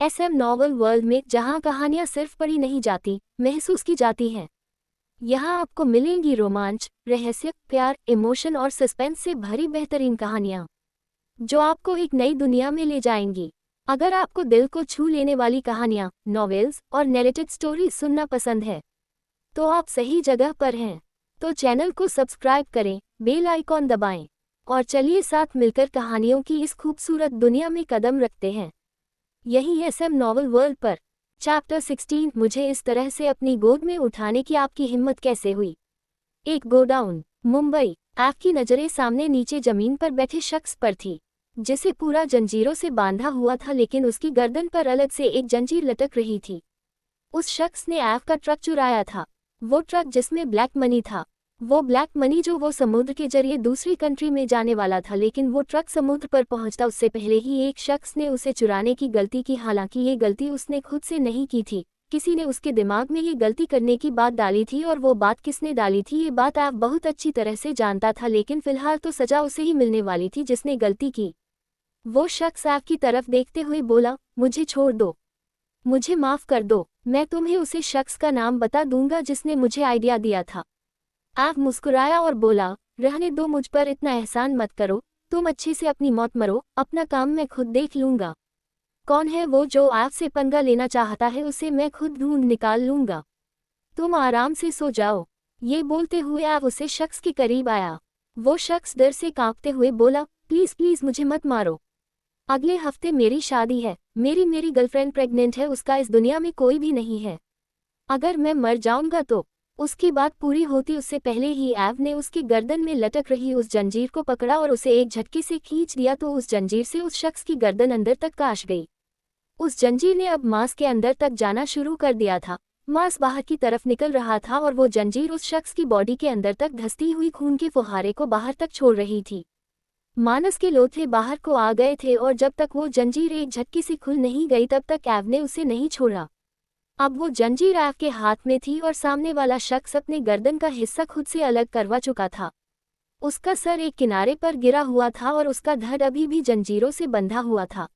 SM novel world में जहां कहानियां सिर्फ पढ़ी नहीं जाती, महसूस की जाती हैं। यहाँ आपको मिलेंगी रोमांच, रहस्य, प्यार, इमोशन और सस्पेंस से भरी बेहतरीन कहानियां, जो आपको एक नई दुनिया में ले जाएंगी। अगर आपको दिल को छू लेने वाली कहानियां, नॉवेल्स और नैरेटेड स्टोरी सुनना पसंद है, तो आप सही जगह पर हैं। तो चैनल को सब्सक्राइब करें, बेल आइकॉन दबाएं और चलिए साथ मिलकर कहानियों की इस खूबसूरत दुनिया में कदम रखते हैं। यही SM नॉवल वर्ल्ड पर चैप्टर 16। मुझे इस तरह से अपनी गोद में उठाने की आपकी हिम्मत कैसे हुई। एक गोडाउन, मुंबई। आपकी नज़रें सामने नीचे जमीन पर बैठे शख्स पर थी, जिसे पूरा जंजीरों से बांधा हुआ था, लेकिन उसकी गर्दन पर अलग से एक जंजीर लटक रही थी। उस शख्स ने ऐफ का ट्रक चुराया था, वो ट्रक जिसमें ब्लैक मनी था। वो ब्लैक मनी जो वो समुद्र के जरिए दूसरी कंट्री में जाने वाला था, लेकिन वो ट्रक समुद्र पर पहुंचता उससे पहले ही एक शख्स ने उसे चुराने की गलती की। हालांकि ये गलती उसने खुद से नहीं की थी, किसी ने उसके दिमाग में ये गलती करने की बात डाली थी, और वो बात किसने डाली थी ये बात ऐफ बहुत अच्छी तरह से जानता था। लेकिन फिलहाल तो सजा उसे ही मिलने वाली थी जिसने गलती की। वो शख्स ऐफ की तरफ देखते हुए बोला, मुझे छोड़ दो, मुझे माफ़ कर दो, मैं तुम्हें उसी शख्स का नाम बता दूंगा जिसने मुझे आइडिया दिया था। ऐफ मुस्कुराया और बोला, रहने दो, मुझ पर इतना एहसान मत करो, तुम अच्छे से अपनी मौत मरो, अपना काम मैं खुद देख लूंगा। कौन है वो जो ऐफ से पंगा लेना चाहता है, उसे मैं खुद ढूंढ निकाल लूंगा, तुम आराम से सो जाओ। ये बोलते हुए ऐफ उसे शख्स के करीब आया। वो शख्स डर से कांपते हुए बोला, प्लीज़ प्लीज़ मुझे मत मारो, अगले हफ्ते मेरी शादी है, मेरी गर्लफ्रेंड प्रेग्नेंट है, उसका इस दुनिया में कोई भी नहीं है, अगर मैं मर जाऊंगा तो। उसकी बात पूरी होती उससे पहले ही ऐव ने उसकी गर्दन में लटक रही उस जंजीर को पकड़ा और उसे एक झटके से खींच दिया, तो उस जंजीर से उस शख्स की गर्दन अंदर तक काश गई। उस जंजीर ने अब मांस के अंदर तक जाना शुरू कर दिया था, मांस बाहर की तरफ निकल रहा था और वो जंजीर उस शख्स की बॉडी के अंदर तक धंसती हुई खून के फुहारे को बाहर तक छोड़ रही थी। मानस के लोथे बाहर को आ गए थे और जब तक वो जंजीर एक झटके से खुल नहीं गई तब तक ऐव ने उसे नहीं छोड़ा। अब वो जंजीर ऐव के हाथ में थी और सामने वाला शख्स अपने गर्दन का हिस्सा खुद से अलग करवा चुका था। उसका सर एक किनारे पर गिरा हुआ था और उसका धड़ अभी भी जंजीरों से बंधा हुआ था।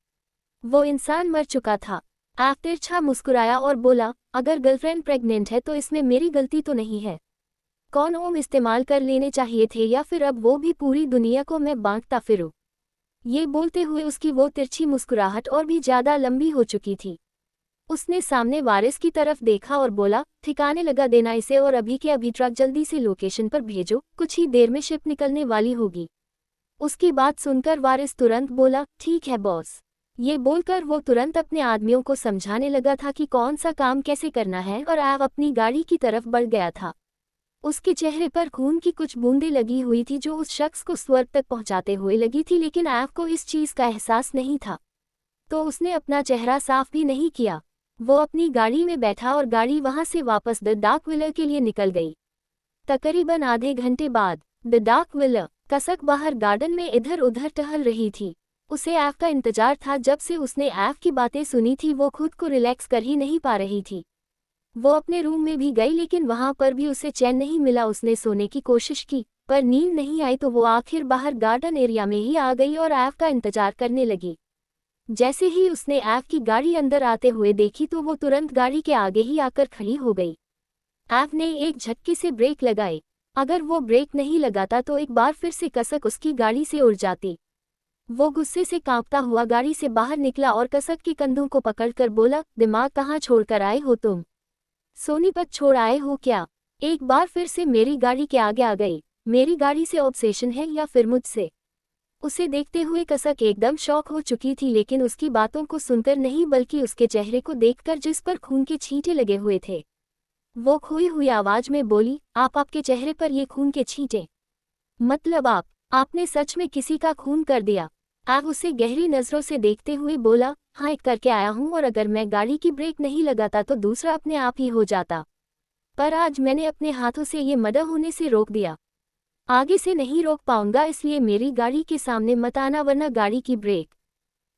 वो इंसान मर चुका था। ऐव तिरछा मुस्कुराया और बोला, अगर गर्लफ्रेंड प्रेग्नेंट है तो इसमें मेरी गलती तो नहीं है। कौन ओम इस्तेमाल कर लेने चाहिए थे, या फिर अब वो भी पूरी दुनिया को मैं बांटता फिरूं। ये बोलते हुए उसकी वो तिरछी मुस्कुराहट और भी ज्यादा लंबी हो चुकी थी। उसने सामने वारिस की तरफ देखा और बोला, ठिकाने लगा देना इसे, और अभी के अभी ट्रक जल्दी से लोकेशन पर भेजो, कुछ ही देर में शिप निकलने वाली होगी। उसकी बात सुनकर वारिस तुरंत बोला, ठीक है बॉस। ये बोलकर वो तुरंत अपने आदमियों को समझाने लगा था कि कौन सा काम कैसे करना है, और ऐव अपनी गाड़ी की तरफ बढ़ गया था। उसके चेहरे पर खून की कुछ बूंदें लगी हुई थी जो उस शख्स को स्वर्ग तक पहुंचाते हुए लगी थी, लेकिन ऐव को इस चीज का एहसास नहीं था, तो उसने अपना चेहरा साफ भी नहीं किया। वो अपनी गाड़ी में बैठा और गाड़ी वहां से वापस द डार्क विलर के लिए निकल गई। तकरीबन आधे घंटे बाद द डार्क विलर कसक बाहर गार्डन में इधर उधर टहल रही थी। उसे ऐव का इंतजार था। जब से उसने ऐव की बातें सुनी थी वो खुद को रिलैक्स कर ही नहीं पा रही थी। वो अपने रूम में भी गई, लेकिन वहां पर भी उसे चैन नहीं मिला। उसने सोने की कोशिश की पर नींद नहीं आई, तो वो आखिर बाहर गार्डन एरिया में ही आ गई और ऐव का इंतजार करने लगी। जैसे ही उसने ऐव की गाड़ी अंदर आते हुए देखी तो वो तुरंत गाड़ी के आगे ही आकर खड़ी हो गई। ऐव ने एक झटके से ब्रेक लगाए। अगर वो ब्रेक नहीं लगाता तो एक बार फिर से कसक उसकी गाड़ी से उड़ जाती। वो गुस्से से कांपता हुआ गाड़ी से बाहर निकला और कसक के कंधों को पकड़कर बोला, दिमाग कहाँ छोड़कर आए हो तुम, सोनीपत छोड़ आए हो क्या? एक बार फिर से मेरी गाड़ी के आगे आ गई। मेरी गाड़ी से ऑब्सेशन है या फिर मुझसे? उसे देखते हुए कसक एकदम शॉक हो चुकी थी, लेकिन उसकी बातों को सुनकर नहीं बल्कि उसके चेहरे को देखकर जिस पर खून के छींटे लगे हुए थे। वो खोई हुई आवाज में बोली, आपके चेहरे पर ये खून के छींटे, मतलब आपने सच में किसी का खून कर दिया? ऐव उसे गहरी नजरों से देखते हुए बोला, हाँ एक करके आया हूँ, और अगर मैं गाड़ी की ब्रेक नहीं लगाता तो दूसरा अपने आप ही हो जाता, पर आज मैंने अपने हाथों से ये मर्डर होने से रोक दिया। आगे से नहीं रोक पाऊंगा, इसलिए मेरी गाड़ी के सामने मत आना, वरना गाड़ी की ब्रेक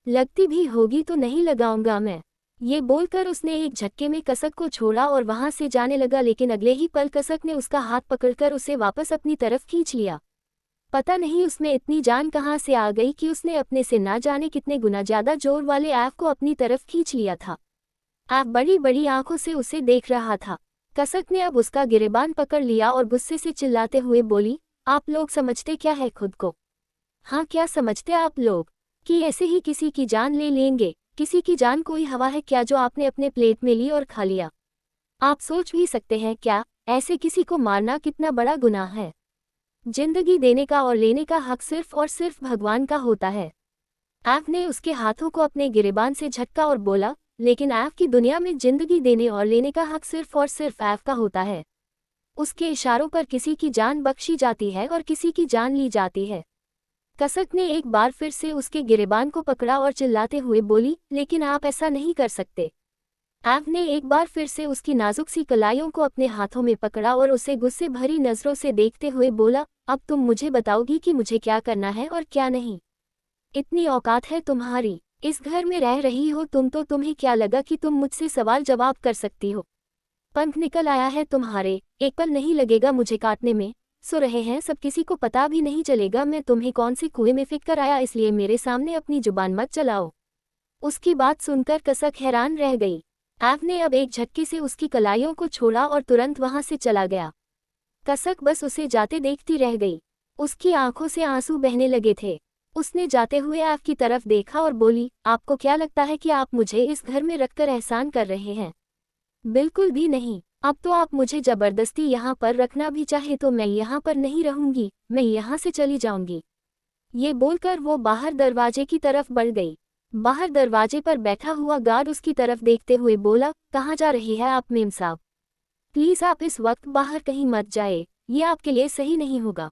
लगती भी होगी तो नहीं लगाऊंगा मैं। ये बोलकर उसने एक झटके में कसक को छोड़ा और वहां से जाने लगा, लेकिन अगले ही पल कसक ने उसका हाथ पकड़कर उसे वापस अपनी तरफ खींच लिया। पता नहीं उसमें इतनी जान कहाँ से आ गई कि उसने अपने से ना जाने कितने गुना ज्यादा जोर वाले ऐव को अपनी तरफ खींच लिया था। ऐव बड़ी बड़ी आंखों से उसे देख रहा था। कसक ने अब उसका गिरेबान पकड़ लिया और गुस्से से चिल्लाते हुए बोली, आप लोग समझते क्या है खुद को? हाँ, क्या समझते आप लोग कि ऐसे ही किसी की जान ले लेंगे? किसी की जान कोई हवा है क्या जो आपने अपने प्लेट में ली और खा लिया? आप सोच भी सकते हैं क्या ऐसे किसी को मारना कितना बड़ा गुनाह है? जिंदगी देने का और लेने का हक सिर्फ और सिर्फ भगवान का होता है। ऐव ने उसके हाथों को अपने गिरेबान से झटका और बोला, लेकिन ऐव की दुनिया में जिंदगी देने और लेने का हक सिर्फ और सिर्फ ऐव का होता है। उसके इशारों पर किसी की जान बख्शी जाती है और किसी की जान ली जाती है। कसक ने एक बार फिर से उसके गिरेबान को पकड़ा और चिल्लाते हुए बोली, लेकिन आप ऐसा नहीं कर सकते। ऐव ने एक बार फिर से उसकी नाजुक सी कलाइयों को अपने हाथों में पकड़ा और उसे गुस्से भरी नजरों से देखते हुए बोला, अब तुम मुझे बताओगी कि मुझे क्या करना है और क्या नहीं? इतनी औकात है तुम्हारी? इस घर में रह रही हो तुम तो तुम्हें क्या लगा कि तुम मुझसे सवाल जवाब कर सकती हो? पंख निकल आया है तुम्हारे, एक पल नहीं लगेगा मुझे काटने में। सो रहे हैं सब, किसी को पता भी नहीं चलेगा मैं तुम्हें कौन से कुएं में फेंक कर आया, इसलिए मेरे सामने अपनी जुबान मत चलाओ। उसकी बात सुनकर कसक हैरान रह गई। ऐव ने अब एक झटके से उसकी कलाइयों को छोड़ा और तुरंत वहां से चला गया। कसक बस उसे जाते देखती रह गई। उसकी आंखों से आंसू बहने लगे थे। उसने जाते हुए ऐव की तरफ देखा और बोली, आपको क्या लगता है कि आप मुझे इस घर में रखकर एहसान कर रहे हैं? बिल्कुल भी नहीं। अब तो आप मुझे जबरदस्ती यहाँ पर रखना भी चाहे तो मैं यहाँ पर नहीं रहूंगी, मैं यहाँ से चली जाऊंगी। ये बोलकर वो बाहर दरवाजे की तरफ बढ़ गई। बाहर दरवाजे पर बैठा हुआ गार्ड उसकी तरफ देखते हुए बोला, कहाँ जा रही है आप मेम साहब? प्लीज आप इस वक्त बाहर कहीं मत जाए, ये आपके लिए सही नहीं होगा।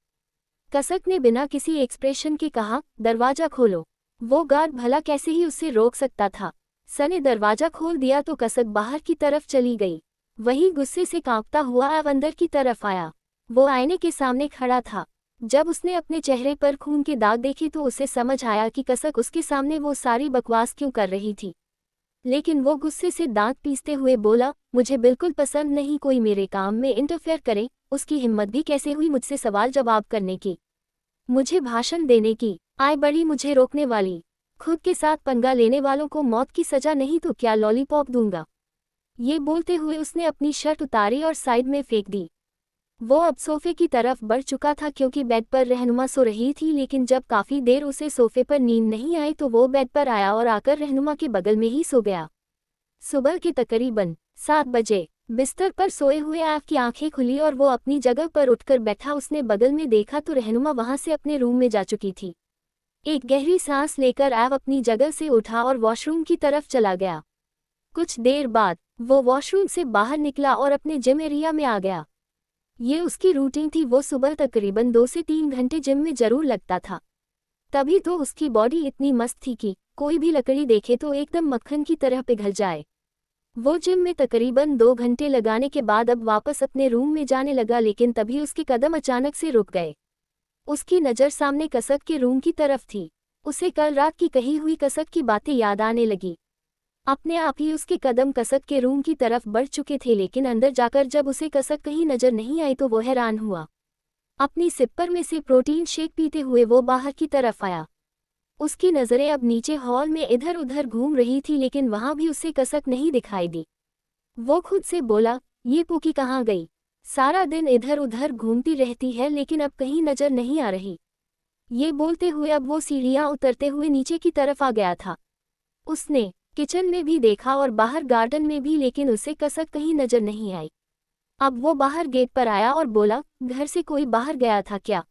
कसक ने बिना किसी एक्सप्रेशन के कहा, दरवाजा खोलो। वो गार्ड भला कैसे ही उससे रोक सकता था। सने दरवाजा खोल दिया तो कसक बाहर की तरफ चली गई। वही गुस्से से कांपता हुआ ऐव अंदर की तरफ आया। वो आईने के सामने खड़ा था। जब उसने अपने चेहरे पर खून के दाग देखे तो उसे समझ आया कि कसक उसके सामने वो सारी बकवास क्यों कर रही थी। लेकिन वो गुस्से से दांत पीसते हुए बोला, मुझे बिल्कुल पसंद नहीं कोई मेरे काम में इंटरफेयर करे। उसकी हिम्मत भी कैसे हुई मुझसे सवाल जवाब करने की, मुझे भाषण देने की, आय बड़ी मुझे रोकने वाली। खुद के साथ पंगा लेने वालों को मौत की सजा नहीं तो क्या लॉलीपॉप दूंगा। ये बोलते हुए उसने अपनी शर्ट उतारी और साइड में फेंक दी। वो अब सोफे की तरफ बढ़ चुका था क्योंकि बेड पर रहनुमा सो रही थी, लेकिन जब काफी देर उसे सोफे पर नींद नहीं आई तो वो बेड पर आया और आकर रहनुमा के बगल में ही सो गया। सुबह के तकरीबन 7 बजे बिस्तर पर सोए हुए ऐव की आंखें खुली और वो अपनी जगह पर उठकर बैठा। उसने बगल में देखा तो रहनुमा वहां से अपने रूम में जा चुकी थी। एक गहरी सांस लेकर ऐव अपनी जगह से उठा और वॉशरूम की तरफ चला गया। कुछ देर बाद वो वॉशरूम से बाहर निकला और अपने जिम एरिया में आ गया। ये उसकी रूटीन थी, वो सुबह तकरीबन 2 से 3 घंटे जिम में जरूर लगता था। तभी तो उसकी बॉडी इतनी मस्त थी कि कोई भी लकड़ी देखे तो एकदम मक्खन की तरह पिघल जाए। वो जिम में तकरीबन 2 घंटे लगाने के बाद अब वापस अपने रूम में जाने लगा, लेकिन तभी उसके कदम अचानक से रुक गए। उसकी नज़र सामने कसक के रूम की तरफ थी। उसे कल रात की कही हुई कसक की बातें याद आने लगी। अपने आप ही उसके कदम कसक के रूम की तरफ बढ़ चुके थे, लेकिन अंदर जाकर जब उसे कसक कहीं नजर नहीं आई तो वो हैरान हुआ। अपनी सिपर में से प्रोटीन शेक पीते हुए वो बाहर की तरफ आया। उसकी नज़रें अब नीचे हॉल में इधर उधर घूम रही थी, लेकिन वहां भी उसे कसक नहीं दिखाई दी। वो खुद से बोला, ये पूकी कहाँ गई? सारा दिन इधर उधर घूमती रहती है लेकिन अब कहीं नजर नहीं आ रही। ये बोलते हुए अब वो सीढ़ियां उतरते हुए नीचे की तरफ आ गया था। उसने किचन में भी देखा और बाहर गार्डन में भी, लेकिन उसे कसक कहीं नजर नहीं आई। अब वो बाहर गेट पर आया और बोला, घर से कोई बाहर गया था क्या?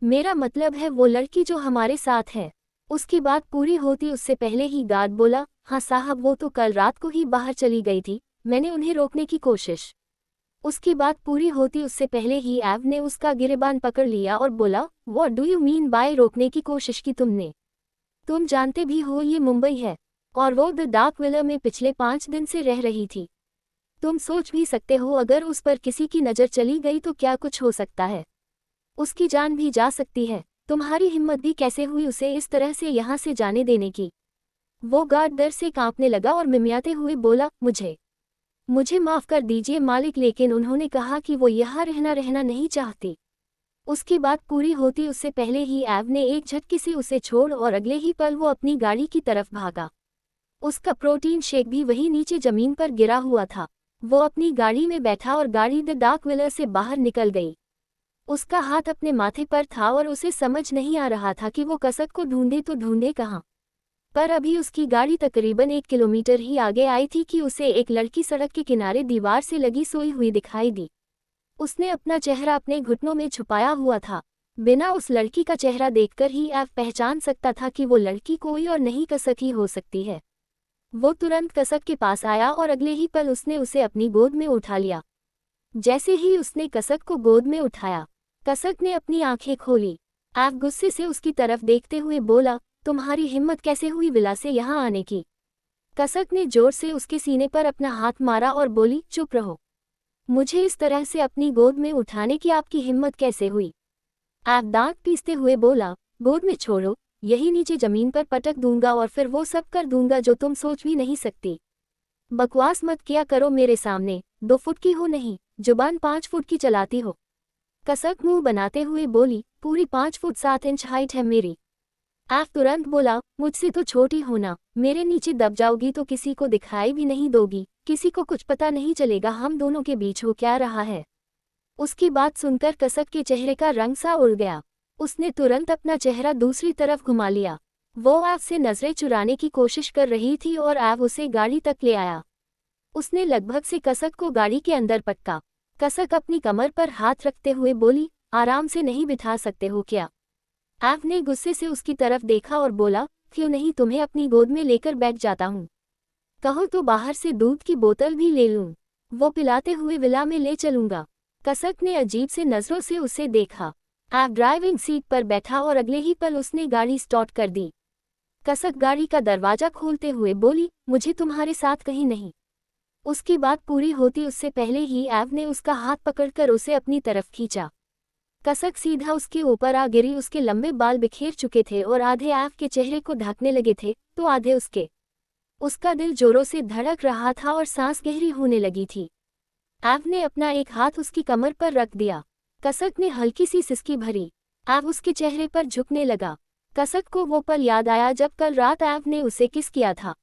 मेरा मतलब है वो लड़की जो हमारे साथ है। उसकी बात पूरी होती उससे पहले ही गार्ड बोला, हाँ साहब, वो तो कल रात को ही बाहर चली गई थी, मैंने उन्हें रोकने की कोशिश। उसकी बात पूरी होती उससे पहले ही ऐव ने उसका गिरेबान पकड़ लिया और बोला, what do you mean by रोकने की कोशिश की तुमने? तुम जानते भी हो ये मुंबई है और वो द डार्क विला में पिछले 5 दिन से रह रही थी। तुम सोच भी सकते हो अगर उस पर किसी की नज़र चली गई तो क्या कुछ हो सकता है। उसकी जान भी जा सकती है। तुम्हारी हिम्मत भी कैसे हुई उसे इस तरह से यहाँ से जाने देने की? वो गार्ड डर से कांपने लगा और मिमियाते हुए बोला, मुझे माफ़ कर दीजिए मालिक, लेकिन उन्होंने कहा कि वो यहाँ रहना नहीं चाहती। उसकी बात पूरी होती उससे पहले ही एव ने एक झटके से उसे छोड़ और अगले ही पल वो अपनी गाड़ी की तरफ भागा। उसका प्रोटीन शेक भी वहीं नीचे जमीन पर गिरा हुआ था। वो अपनी गाड़ी में बैठा और गाड़ी द डार्क विलर से बाहर निकल गई। उसका हाथ अपने माथे पर था और उसे समझ नहीं आ रहा था कि वो कसक को ढूंढे तो ढूंढे कहाँ। पर अभी उसकी गाड़ी तकरीबन 1 किलोमीटर ही आगे आई थी कि उसे एक लड़की सड़क के किनारे दीवार से लगी सोई हुई दिखाई दी। उसने अपना चेहरा अपने घुटनों में छुपाया हुआ था। बिना उस लड़की का चेहरा देखकर ही एव पहचान सकता था कि वो लड़की कोई और नहीं कसक ही हो सकती है। वो तुरंत कसक के पास आया और अगले ही पल उसने उसे अपनी गोद में उठा लिया। जैसे ही उसने कसक को गोद में उठाया, कसक ने अपनी आंखें खोली। एव गुस्से से उसकी तरफ देखते हुए बोला, तुम्हारी हिम्मत कैसे हुई विला से यहाँ आने की? कसक ने जोर से उसके सीने पर अपना हाथ मारा और बोली, चुप रहो। मुझे इस तरह से अपनी गोद में उठाने की आपकी हिम्मत कैसे हुई? एव दांत पीसते हुए बोला, गोद में छोड़ो, यही नीचे जमीन पर पटक दूंगा और फिर वो सब कर दूंगा जो तुम सोच भी नहीं सकती। बकवास मत किया करो मेरे सामने, 2 फुट की हो नहीं, जुबान 5 फुट की चलाती हो। कसक मुंह बनाते हुए बोली, पूरी 5 फुट 7 इंच हाइट है मेरी। एव तुरंत बोला, मुझसे तो छोटी होना, मेरे नीचे दब जाओगी तो किसी को दिखाई भी नहीं दोगी, किसी को कुछ पता नहीं चलेगा हम दोनों के बीच हो क्या रहा है। उसकी बात सुनकर कसक के चेहरे का रंग सा उड़ गया। उसने तुरंत अपना चेहरा दूसरी तरफ घुमा लिया। वो एव से नजरें चुराने की कोशिश कर रही थी और एव उसे गाड़ी तक ले आया। उसने लगभग से कसक को गाड़ी के अंदर पटका। कसक अपनी कमर पर हाथ रखते हुए बोली, आराम से नहीं बिठा सकते हो क्या? एव ने गुस्से से उसकी तरफ देखा और बोला, क्यों नहीं तुम्हें अपनी गोद में लेकर बैठ जाता हूँ। कहो तो बाहर से दूध की बोतल भी ले लूँ, वो पिलाते हुए विला में ले चलूंगा। कसक ने अजीब से नजरों से उसे देखा। एव ड्राइविंग सीट पर बैठा और अगले ही पल उसने गाड़ी स्टार्ट कर दी। कसक गाड़ी का दरवाजा खोलते हुए बोली, मुझे तुम्हारे साथ कहीं नहीं। उसकी बात पूरी होती उससे पहले ही एव ने उसका हाथ पकड़कर उसे अपनी तरफ खींचा। कसक सीधा उसके ऊपर आ गिरी। उसके लंबे बाल बिखेर चुके थे और आधे एव के चेहरे को ढकने लगे थे तो आधे उसके। उसका दिल जोरों से धड़क रहा था और सांस गहरी होने लगी थी। एव ने अपना एक हाथ उसकी कमर पर रख दिया। कसक ने हल्की सी सिसकी भरी। एव उसके चेहरे पर झुकने लगा। कसक को वो पल याद आया जब कल रात एव ने उसे किस किया था।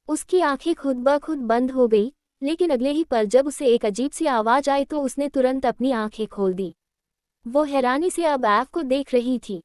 उसकी आंखें खुद ब खुद बंद हो गई, लेकिन अगले ही पल जब उसे एक अजीब सी आवाज आई तो उसने तुरंत अपनी आंखें खोल दी। वो हैरानी से अब एव को देख रही थी।